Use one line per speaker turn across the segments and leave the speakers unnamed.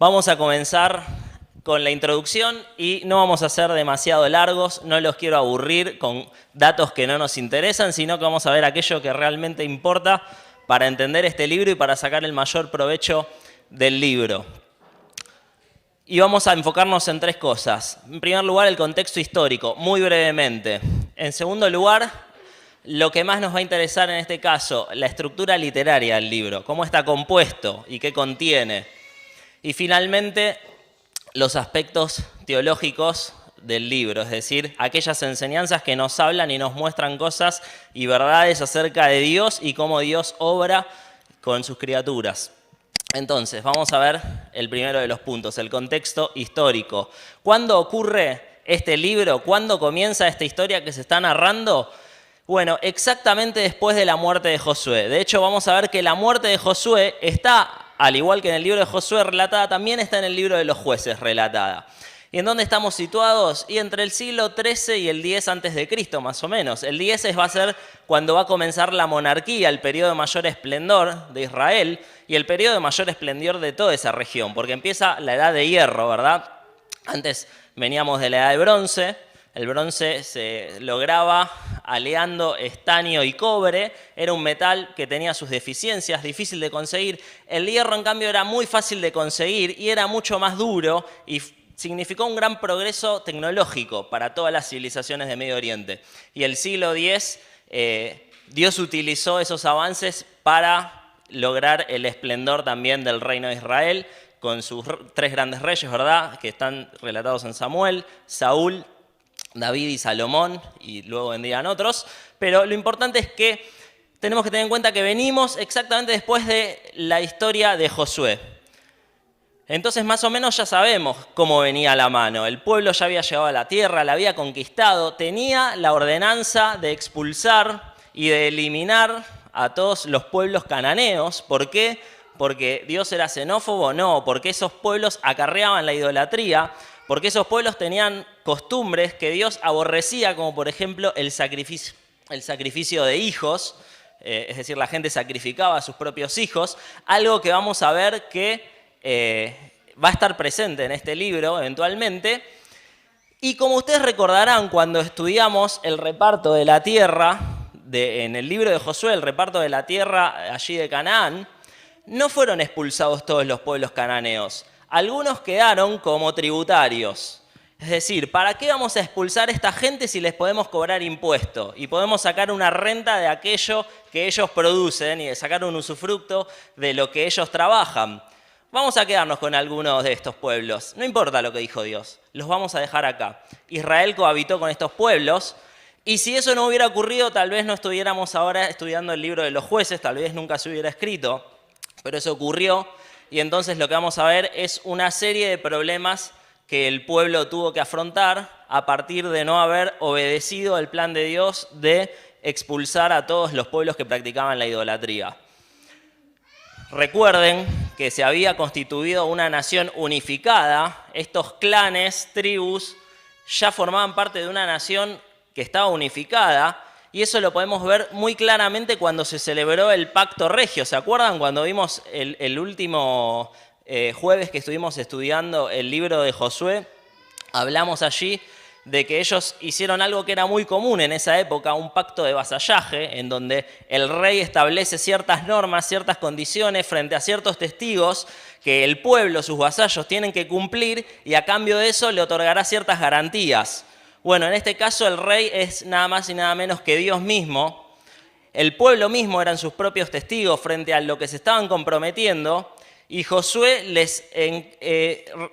Vamos a comenzar con la introducción y no vamos a ser demasiado largos, no los quiero aburrir con datos que no nos interesan, sino que vamos a ver aquello que realmente importa para entender este libro y para sacar el mayor provecho del libro. Y vamos a enfocarnos en tres cosas. En primer lugar, el contexto histórico, muy brevemente. En segundo lugar, lo que más nos va a interesar en este caso, la estructura literaria del libro, cómo está compuesto y qué contiene. Y finalmente, los aspectos teológicos del libro, es decir, aquellas enseñanzas que nos hablan y nos muestran cosas y verdades acerca de Dios y cómo Dios obra con sus criaturas. Entonces, vamos a ver el primero de los puntos, el contexto histórico. ¿Cuándo ocurre este libro? ¿Cuándo comienza esta historia que se está narrando? Bueno, exactamente después de la muerte de Josué. De hecho, vamos a ver que la muerte de Josué está, al igual que en el libro de Josué relatada, también está en el libro de los jueces relatada. ¿Y en dónde estamos situados? Y entre el siglo XIII y el X a.C., más o menos. El X va a ser cuando va a comenzar la monarquía, el periodo de mayor esplendor de Israel y el periodo de mayor esplendor de toda esa región, porque empieza la edad de hierro, ¿verdad? Antes veníamos de la edad de bronce. El bronce se lograba aleando estaño y cobre, era un metal que tenía sus deficiencias, difícil de conseguir. El hierro, en cambio, era muy fácil de conseguir y era mucho más duro y significó un gran progreso tecnológico para todas las civilizaciones de Medio Oriente. Y el siglo X, Dios utilizó esos avances para lograr el esplendor también del reino de Israel, con sus tres grandes reyes, ¿verdad?, que están relatados en Samuel, Saúl, David y Salomón, y luego vendrían otros, pero lo importante es que tenemos que tener en cuenta que venimos exactamente después de la historia de Josué. Entonces más o menos ya sabemos cómo venía la mano. El pueblo ya había llegado a la tierra, la había conquistado, tenía la ordenanza de expulsar y de eliminar a todos los pueblos cananeos. ¿Por qué? ¿Porque Dios era xenófobo? No, porque esos pueblos acarreaban la idolatría, porque esos pueblos tenían costumbres que Dios aborrecía, como por ejemplo el sacrificio de hijos, es decir, la gente sacrificaba a sus propios hijos, algo que vamos a ver que va a estar presente en este libro eventualmente. Y como ustedes recordarán cuando estudiamos el reparto de la tierra, en el libro de Josué, el reparto de la tierra allí de Canaán, no fueron expulsados todos los pueblos cananeos. Algunos quedaron como tributarios. Es decir, ¿para qué vamos a expulsar a esta gente si les podemos cobrar impuesto? Y podemos sacar una renta de aquello que ellos producen y de sacar un usufructo de lo que ellos trabajan. Vamos a quedarnos con algunos de estos pueblos. No importa lo que dijo Dios, los vamos a dejar acá. Israel cohabitó con estos pueblos y si eso no hubiera ocurrido, tal vez no estuviéramos ahora estudiando el libro de los jueces, tal vez nunca se hubiera escrito, pero eso ocurrió. Y entonces lo que vamos a ver es una serie de problemas que el pueblo tuvo que afrontar a partir de no haber obedecido el plan de Dios de expulsar a todos los pueblos que practicaban la idolatría. Recuerden que se había constituido una nación unificada. Estos clanes, tribus, ya formaban parte de una nación que estaba unificada. Y eso lo podemos ver muy claramente cuando se celebró el Pacto Regio. ¿Se acuerdan cuando vimos el último jueves que estuvimos estudiando el libro de Josué? Hablamos allí de que ellos hicieron algo que era muy común en esa época, un pacto de vasallaje, en donde el rey establece ciertas normas, ciertas condiciones frente a ciertos testigos que el pueblo, sus vasallos, tienen que cumplir y a cambio de eso le otorgará ciertas garantías. Bueno, en este caso el rey es nada más y nada menos que Dios mismo. El pueblo mismo eran sus propios testigos frente a lo que se estaban comprometiendo y Josué les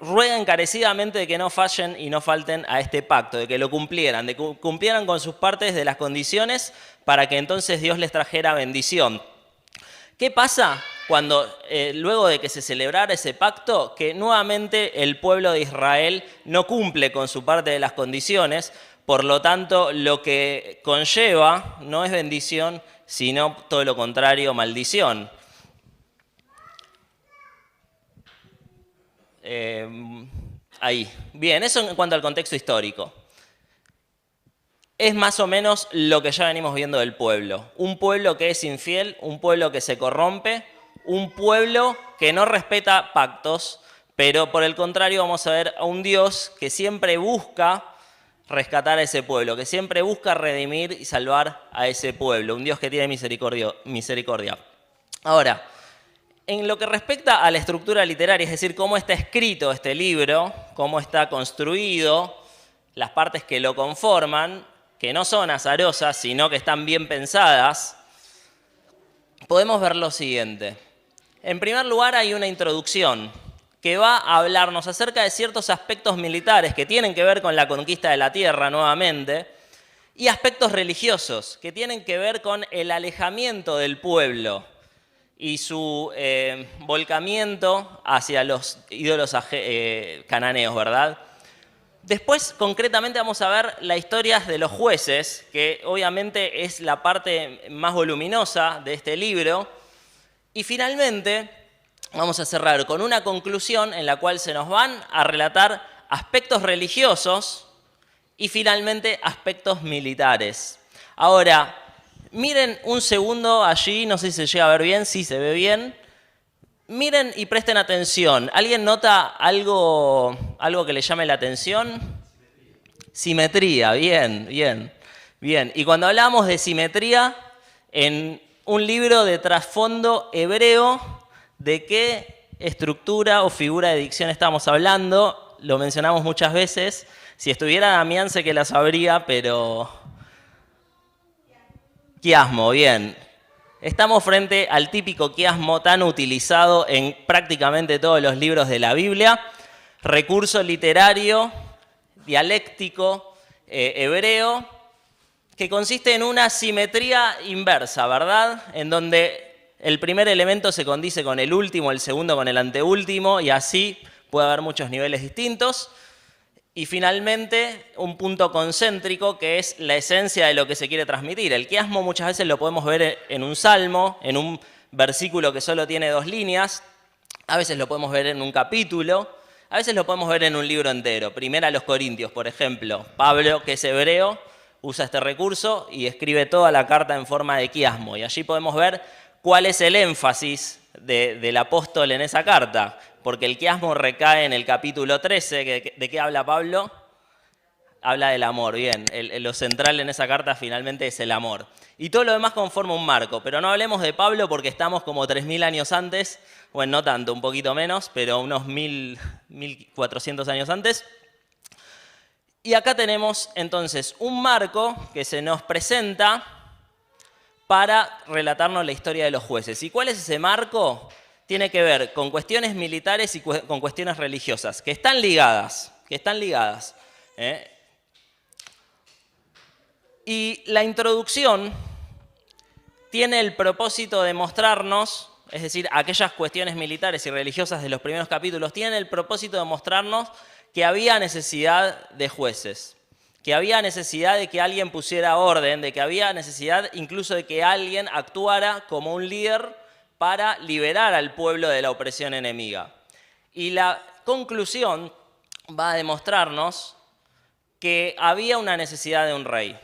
ruega encarecidamente de que no fallen y no falten a este pacto, de que lo cumplieran, de que cumplieran con sus partes de las condiciones para que entonces Dios les trajera bendición. ¿Qué pasa cuando luego de que se celebrara ese pacto, que nuevamente el pueblo de Israel no cumple con su parte de las condiciones? Por lo tanto, lo que conlleva no es bendición, sino todo lo contrario, maldición. Ahí. Bien, eso en cuanto al contexto histórico. Es más o menos lo que ya venimos viendo del pueblo. Un pueblo que es infiel, un pueblo que se corrompe, un pueblo que no respeta pactos, pero por el contrario vamos a ver a un Dios que siempre busca rescatar a ese pueblo, que siempre busca redimir y salvar a ese pueblo, un Dios que tiene misericordia. Ahora, en lo que respecta a la estructura literaria, es decir, cómo está escrito este libro, cómo está construido, las partes que lo conforman, que no son azarosas, sino que están bien pensadas, podemos ver lo siguiente. En primer lugar, hay una introducción que va a hablarnos acerca de ciertos aspectos militares que tienen que ver con la conquista de la tierra nuevamente, y aspectos religiosos que tienen que ver con el alejamiento del pueblo y su volcamiento hacia los ídolos cananeos, ¿verdad? Después, concretamente, vamos a ver la historia de los jueces, que obviamente es la parte más voluminosa de este libro. Y finalmente, vamos a cerrar con una conclusión en la cual se nos van a relatar aspectos religiosos y finalmente aspectos militares. Ahora, miren un segundo allí, no sé si se llega a ver bien, sí se ve bien. Miren y presten atención. ¿Alguien nota algo que le llame la atención? Simetría, bien. Y cuando hablamos de simetría, en un libro de trasfondo hebreo, ¿de qué estructura o figura de dicción estamos hablando? Lo mencionamos muchas veces. Si estuviera Damián sé que la sabría, pero... Quiasmo, bien. Estamos frente al típico quiasmo tan utilizado en prácticamente todos los libros de la Biblia, recurso literario, dialéctico, hebreo, que consiste en una simetría inversa, ¿verdad? En donde el primer elemento se condice con el último, el segundo con el anteúltimo, y así puede haber muchos niveles distintos. Y finalmente, un punto concéntrico que es la esencia de lo que se quiere transmitir. El quiasmo muchas veces lo podemos ver en un salmo, en un versículo que solo tiene 2 líneas, a veces lo podemos ver en un capítulo, a veces lo podemos ver en un libro entero. Primera a los Corintios, por ejemplo. Pablo, que es hebreo, usa este recurso y escribe toda la carta en forma de quiasmo. Y allí podemos ver cuál es el énfasis del apóstol en esa carta. Porque el quiasmo recae en el capítulo 13. ¿De qué habla Pablo? Habla del amor, bien. Lo central en esa carta finalmente es el amor. Y todo lo demás conforma un marco. Pero no hablemos de Pablo porque estamos como 3.000 años antes. Bueno, no tanto, un poquito menos, pero unos 1.400 años antes. Y acá tenemos entonces un marco que se nos presenta para relatarnos la historia de los jueces. ¿Y cuál es ese marco? Tiene que ver con cuestiones militares y con cuestiones religiosas, que están ligadas. Y la introducción tiene el propósito de mostrarnos, es decir, aquellas cuestiones militares y religiosas de los primeros capítulos, tienen el propósito de mostrarnos que había necesidad de jueces, que había necesidad de que alguien pusiera orden, de que había necesidad incluso de que alguien actuara como un líder para liberar al pueblo de la opresión enemiga. Y la conclusión va a demostrarnos que había una necesidad de un rey.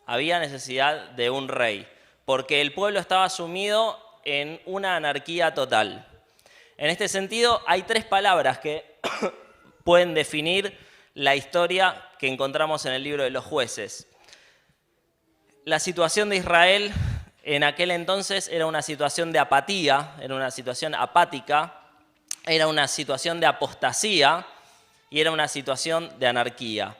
Había necesidad de un rey, porque el pueblo estaba sumido en una anarquía total. En este sentido, hay 3 palabras que pueden definir la historia que encontramos en el libro de los jueces. La situación de Israel en aquel entonces era una situación de apatía, era una situación apática, era una situación de apostasía y era una situación de anarquía.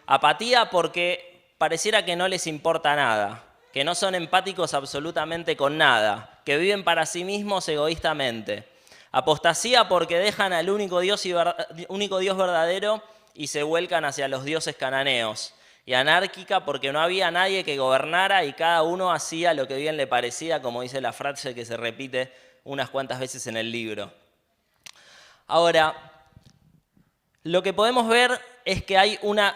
Apatía porque pareciera que no les importa nada, que no son empáticos absolutamente con nada, que viven para sí mismos egoístamente. Apostasía porque dejan al único Dios verdadero y se vuelcan hacia los dioses cananeos. Y anárquica porque no había nadie que gobernara y cada uno hacía lo que bien le parecía, como dice la frase que se repite unas cuantas veces en el libro. Ahora, lo que podemos ver es que hay una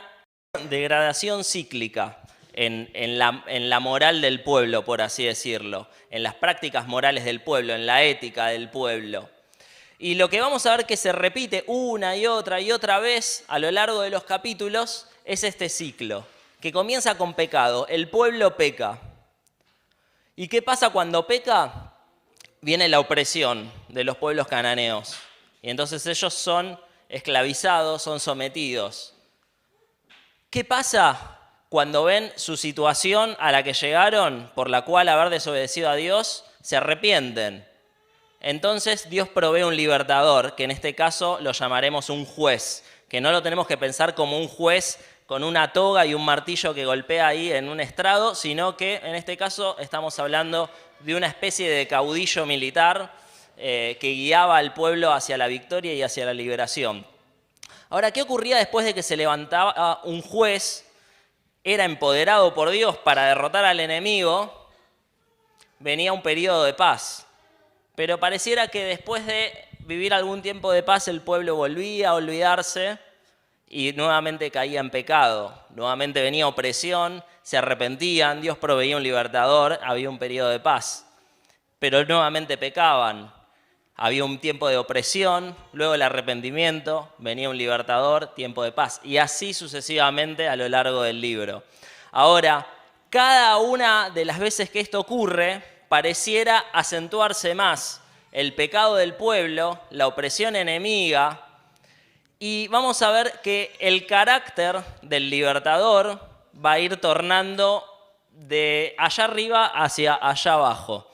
degradación cíclica en la moral del pueblo, por así decirlo, en las prácticas morales del pueblo, en la ética del pueblo. Y lo que vamos a ver que se repite una y otra vez a lo largo de los capítulos es este ciclo, que comienza con pecado. El pueblo peca. ¿Y qué pasa cuando peca? Viene la opresión de los pueblos cananeos. Y entonces ellos son esclavizados, son sometidos. ¿Qué pasa cuando ven su situación a la que llegaron, por la cual haber desobedecido a Dios, se arrepienten? Entonces Dios provee un libertador, que en este caso lo llamaremos un juez, que no lo tenemos que pensar como un juez con una toga y un martillo que golpea ahí en un estrado, sino que en este caso estamos hablando de una especie de caudillo militar que guiaba al pueblo hacia la victoria y hacia la liberación. Ahora, ¿qué ocurría después de que se levantaba un juez? Era empoderado por Dios para derrotar al enemigo, venía un periodo de paz. Pero pareciera que después de vivir algún tiempo de paz el pueblo volvía a olvidarse y nuevamente caía en pecado. Nuevamente venía opresión, se arrepentían, Dios proveía un libertador, había un periodo de paz. Pero nuevamente pecaban. Había un tiempo de opresión, luego el arrepentimiento, venía un libertador, tiempo de paz. Y así sucesivamente a lo largo del libro. Ahora, cada una de las veces que esto ocurre, pareciera acentuarse más el pecado del pueblo, la opresión enemiga, y vamos a ver que el carácter del libertador va a ir tornando de allá arriba hacia allá abajo.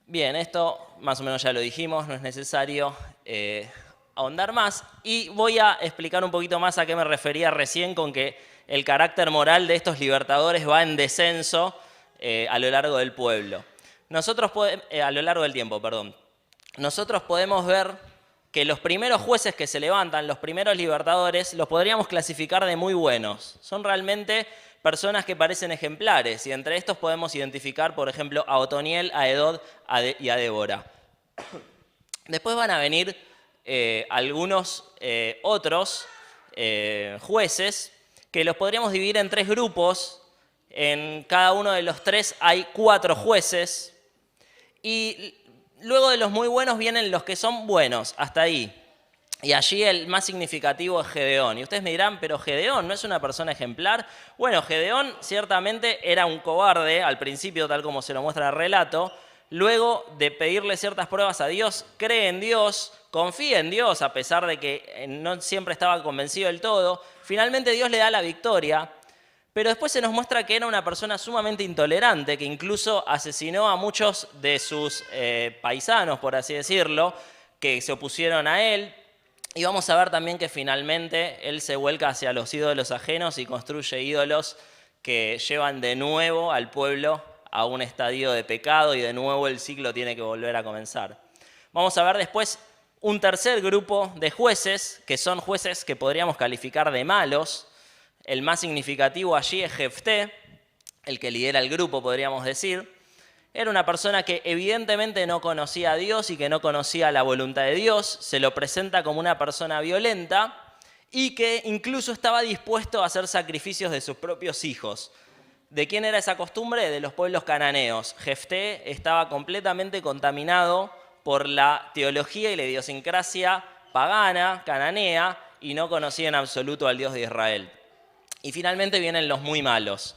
Bien, esto más o menos ya lo dijimos, no es necesario ahondar más. Y voy a explicar un poquito más a qué me refería recién con que el carácter moral de estos libertadores va en descenso a lo largo del pueblo. A lo largo del tiempo, perdón. Nosotros podemos ver que los primeros jueces que se levantan, los primeros libertadores, los podríamos clasificar de muy buenos. Son realmente personas que parecen ejemplares y entre estos podemos identificar, por ejemplo, a Otoniel, a Edod y a Débora. Después van a venir algunos otros jueces que los podríamos dividir en 3 grupos. En cada uno de los 3 hay 4 jueces y luego de los muy buenos vienen los que son buenos, hasta ahí. Y allí el más significativo es Gedeón. Y ustedes me dirán, pero Gedeón no es una persona ejemplar. Bueno, Gedeón ciertamente era un cobarde al principio, tal como se lo muestra el relato. Luego de pedirle ciertas pruebas a Dios, cree en Dios, confía en Dios, a pesar de que no siempre estaba convencido del todo. Finalmente Dios le da la victoria. Pero después se nos muestra que era una persona sumamente intolerante, que incluso asesinó a muchos de sus paisanos, por así decirlo, que se opusieron a él. Y vamos a ver también que finalmente él se vuelca hacia los ídolos ajenos y construye ídolos que llevan de nuevo al pueblo a un estadio de pecado y de nuevo el ciclo tiene que volver a comenzar. Vamos a ver después un tercer grupo de jueces, que son jueces que podríamos calificar de malos. El más significativo allí es Jefté, el que lidera el grupo, podríamos decir. Era una persona que evidentemente no conocía a Dios y que no conocía la voluntad de Dios. Se lo presenta como una persona violenta y que incluso estaba dispuesto a hacer sacrificios de sus propios hijos. ¿De quién era esa costumbre? De los pueblos cananeos. Jefté estaba completamente contaminado por la teología y la idiosincrasia pagana, cananea, y no conocía en absoluto al Dios de Israel. Y finalmente vienen los muy malos.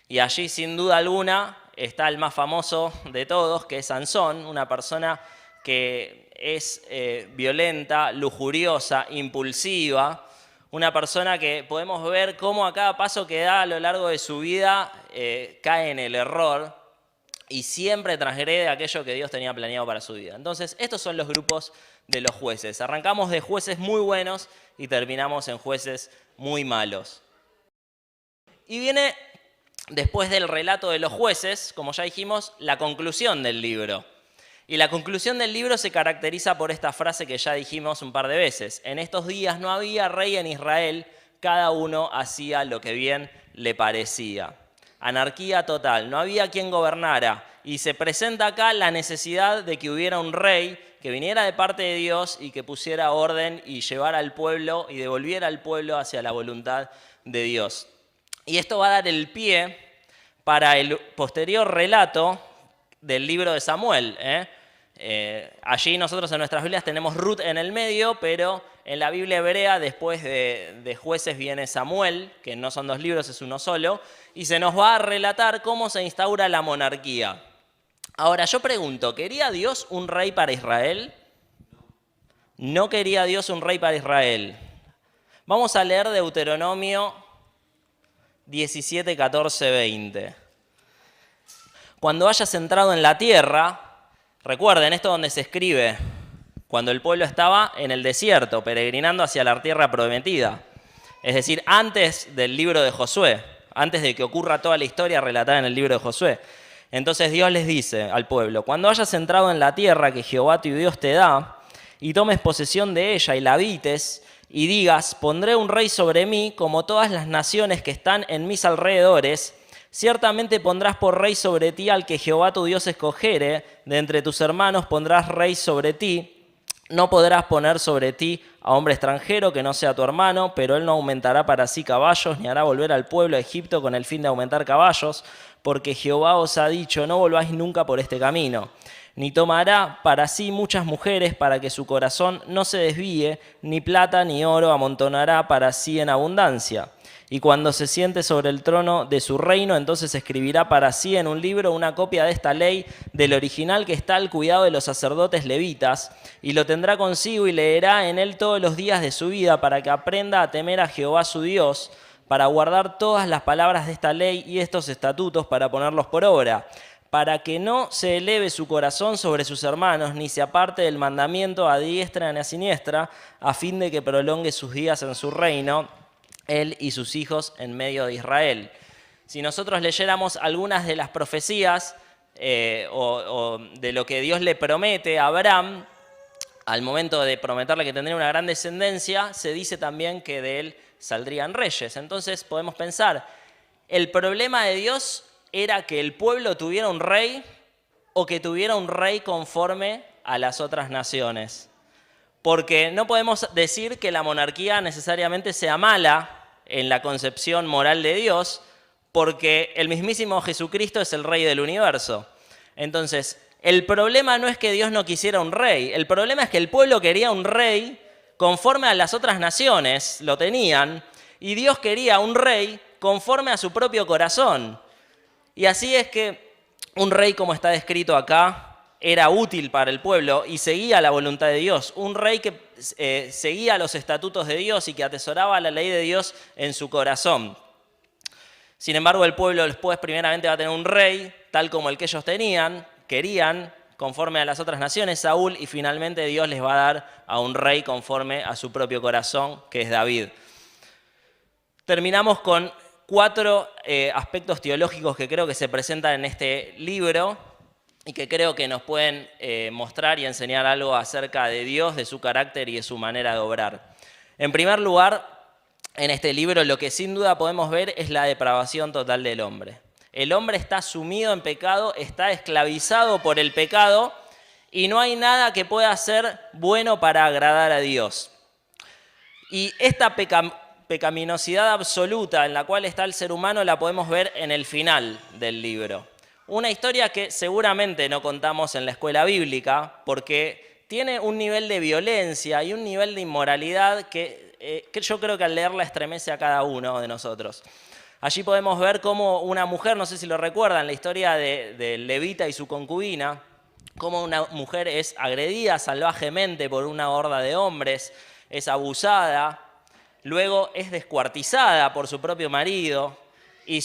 Y allí, sin duda alguna, está el más famoso de todos, que es Sansón, una persona que es violenta, lujuriosa, impulsiva, una persona que podemos ver cómo a cada paso que da a lo largo de su vida cae en el error y siempre transgrede aquello que Dios tenía planeado para su vida. Entonces, estos son los grupos de los jueces. Arrancamos de jueces muy buenos y terminamos en jueces muy malos. Y viene, después del relato de los jueces, como ya dijimos, la conclusión del libro. Y la conclusión del libro se caracteriza por esta frase que ya dijimos un par de veces. En estos días no había rey en Israel, cada uno hacía lo que bien le parecía. Anarquía total, no había quien gobernara. Y se presenta acá la necesidad de que hubiera un rey que viniera de parte de Dios y que pusiera orden y llevara al pueblo y devolviera al pueblo hacia la voluntad de Dios. Y esto va a dar el pie para el posterior relato del libro de Samuel. Allí nosotros en nuestras Biblias tenemos Ruth en el medio, pero en la Biblia hebrea después de jueces viene Samuel, que no son 2 libros, es uno solo, y se nos va a relatar cómo se instaura la monarquía. Ahora yo pregunto, ¿quería Dios un rey para Israel? No quería Dios un rey para Israel. Vamos a leer Deuteronomio 17, 14, 20. Cuando hayas entrado en la tierra, recuerden, esto es donde se escribe, cuando el pueblo estaba en el desierto, peregrinando hacia la tierra prometida. Es decir, antes del libro de Josué, antes de que ocurra toda la historia relatada en el libro de Josué. Entonces Dios les dice al pueblo, cuando hayas entrado en la tierra que Jehová tu Dios te da, y tomes posesión de ella y la habites, y digas, pondré un rey sobre mí, como todas las naciones que están en mis alrededores, ciertamente pondrás por rey sobre ti al que Jehová tu Dios escogere, de entre tus hermanos pondrás rey sobre ti. No podrás poner sobre ti a hombre extranjero que no sea tu hermano, pero él no aumentará para sí caballos, ni hará volver al pueblo de Egipto con el fin de aumentar caballos, porque Jehová os ha dicho, no volváis nunca por este camino. Ni tomará para sí muchas mujeres para que su corazón no se desvíe, ni plata ni oro amontonará para sí en abundancia. Y cuando se siente sobre el trono de su reino, entonces escribirá para sí en un libro una copia de esta ley del original que está al cuidado de los sacerdotes levitas, y lo tendrá consigo y leerá en él todos los días de su vida para que aprenda a temer a Jehová su Dios, para guardar todas las palabras de esta ley y estos estatutos para ponerlos por obra, para que no se eleve su corazón sobre sus hermanos, ni se aparte del mandamiento a diestra ni a siniestra, a fin de que prolongue sus días en su reino, él y sus hijos en medio de Israel. Si nosotros leyéramos algunas de las profecías o de lo que Dios le promete a Abraham, al momento de prometerle que tendría una gran descendencia, se dice también que de él saldrían reyes. Entonces podemos pensar, el problema de Dios era que el pueblo tuviera un rey o que tuviera un rey conforme a las otras naciones. Porque no podemos decir que la monarquía necesariamente sea mala en la concepción moral de Dios, porque el mismísimo Jesucristo es el rey del universo. Entonces, el problema no es que Dios no quisiera un rey, el problema es que el pueblo quería un rey conforme a las otras naciones, lo tenían, y Dios quería un rey conforme a su propio corazón. Y así es que un rey, como está descrito acá, era útil para el pueblo y seguía la voluntad de Dios. Un rey que seguía los estatutos de Dios y que atesoraba la ley de Dios en su corazón. Sin embargo, el pueblo después primeramente va a tener un rey, tal como el que ellos querían, conforme a las otras naciones, Saúl, y finalmente Dios les va a dar a un rey conforme a su propio corazón, que es David. Terminamos con 4 aspectos teológicos que creo que se presentan en este libro y que creo que nos pueden mostrar y enseñar algo acerca de Dios, de su carácter y de su manera de obrar. En primer lugar, en este libro lo que sin duda podemos ver es la depravación total del hombre. El hombre está sumido en pecado, está esclavizado por el pecado y no hay nada que pueda ser bueno para agradar a Dios. Y esta pecaminosidad absoluta en la cual está el ser humano la podemos ver en el final del libro. Una historia que seguramente no contamos en la escuela bíblica porque tiene un nivel de violencia y un nivel de inmoralidad que yo creo que al leerla estremece a cada uno de nosotros. Allí podemos ver cómo una mujer, no sé si lo recuerdan, la historia de Levita y su concubina, cómo una mujer es agredida salvajemente por una horda de hombres, es abusada, luego es descuartizada por su propio marido y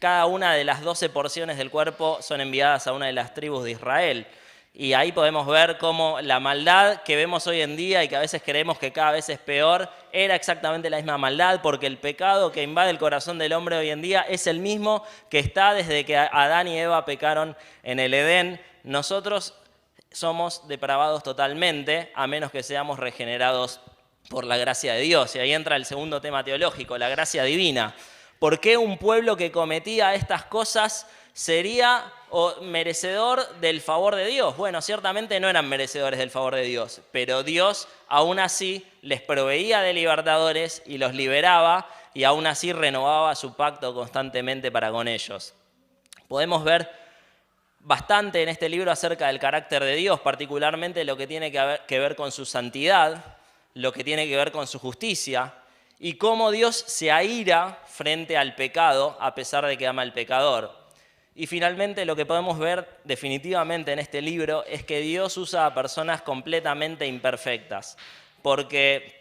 cada una de las 12 porciones del cuerpo son enviadas a una de las tribus de Israel. Y ahí podemos ver cómo la maldad que vemos hoy en día y que a veces creemos que cada vez es peor, era exactamente la misma maldad, porque el pecado que invade el corazón del hombre hoy en día es el mismo que está desde que Adán y Eva pecaron en el Edén. Nosotros somos depravados totalmente, a menos que seamos regenerados por la gracia de Dios. Y ahí entra el segundo tema teológico, la gracia divina. ¿Por qué un pueblo que cometía estas cosas sería merecedor del favor de Dios? Bueno, ciertamente no eran merecedores del favor de Dios, pero Dios aún así les proveía de libertadores y los liberaba y aún así renovaba su pacto constantemente para con ellos. Podemos ver bastante en este libro acerca del carácter de Dios, particularmente lo que tiene que ver con su santidad, lo que tiene que ver con su justicia, y cómo Dios se aira frente al pecado a pesar de que ama al pecador. Y finalmente lo que podemos ver definitivamente en este libro es que Dios usa a personas completamente imperfectas, porque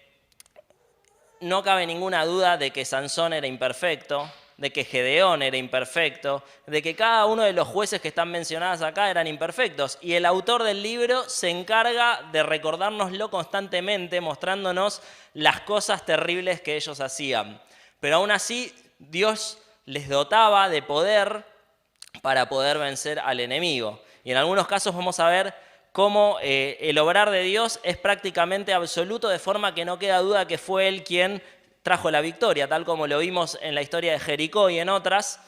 no cabe ninguna duda de que Sansón era imperfecto, de que Gedeón era imperfecto, de que cada uno de los jueces que están mencionados acá eran imperfectos. Y el autor del libro se encarga de recordárnoslo constantemente, mostrándonos las cosas terribles que ellos hacían. Pero aún así, Dios les dotaba de poder para poder vencer al enemigo. Y en algunos casos vamos a ver cómo el obrar de Dios es prácticamente absoluto, de forma que no queda duda que fue Él quien trajo la victoria, tal como lo vimos en la historia de Jericó y en otras,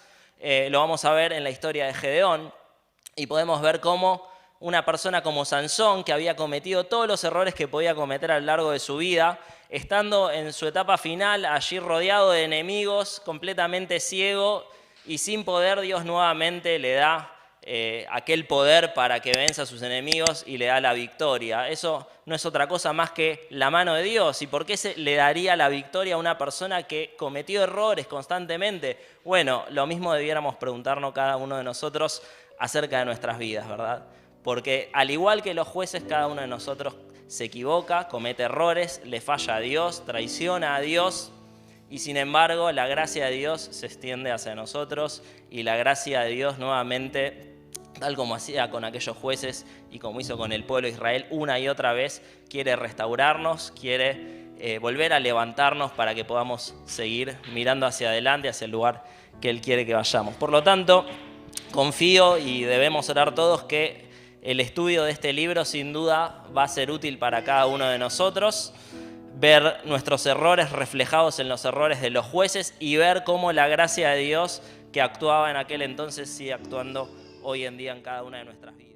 lo vamos a ver en la historia de Gedeón, y podemos ver cómo una persona como Sansón, que había cometido todos los errores que podía cometer a lo largo de su vida, estando en su etapa final, allí rodeado de enemigos, completamente ciego y sin poder, Dios nuevamente le da aquel poder para que venza a sus enemigos y le da la victoria. Eso no es otra cosa más que la mano de Dios. ¿Y por qué se le daría la victoria a una persona que cometió errores constantemente? Bueno, lo mismo debiéramos preguntarnos cada uno de nosotros acerca de nuestras vidas, ¿verdad? Porque al igual que los jueces, cada uno de nosotros se equivoca, comete errores, le falla a Dios, traiciona a Dios. Y sin embargo, la gracia de Dios se extiende hacia nosotros y la gracia de Dios nuevamente, tal como hacía con aquellos jueces y como hizo con el pueblo de Israel una y otra vez, quiere restaurarnos, quiere volver a levantarnos para que podamos seguir mirando hacia adelante, hacia el lugar que Él quiere que vayamos. Por lo tanto, confío y debemos orar todos que el estudio de este libro sin duda va a ser útil para cada uno de nosotros, ver nuestros errores reflejados en los errores de los jueces y ver cómo la gracia de Dios que actuaba en aquel entonces sigue actuando hoy en día en cada una de nuestras vidas.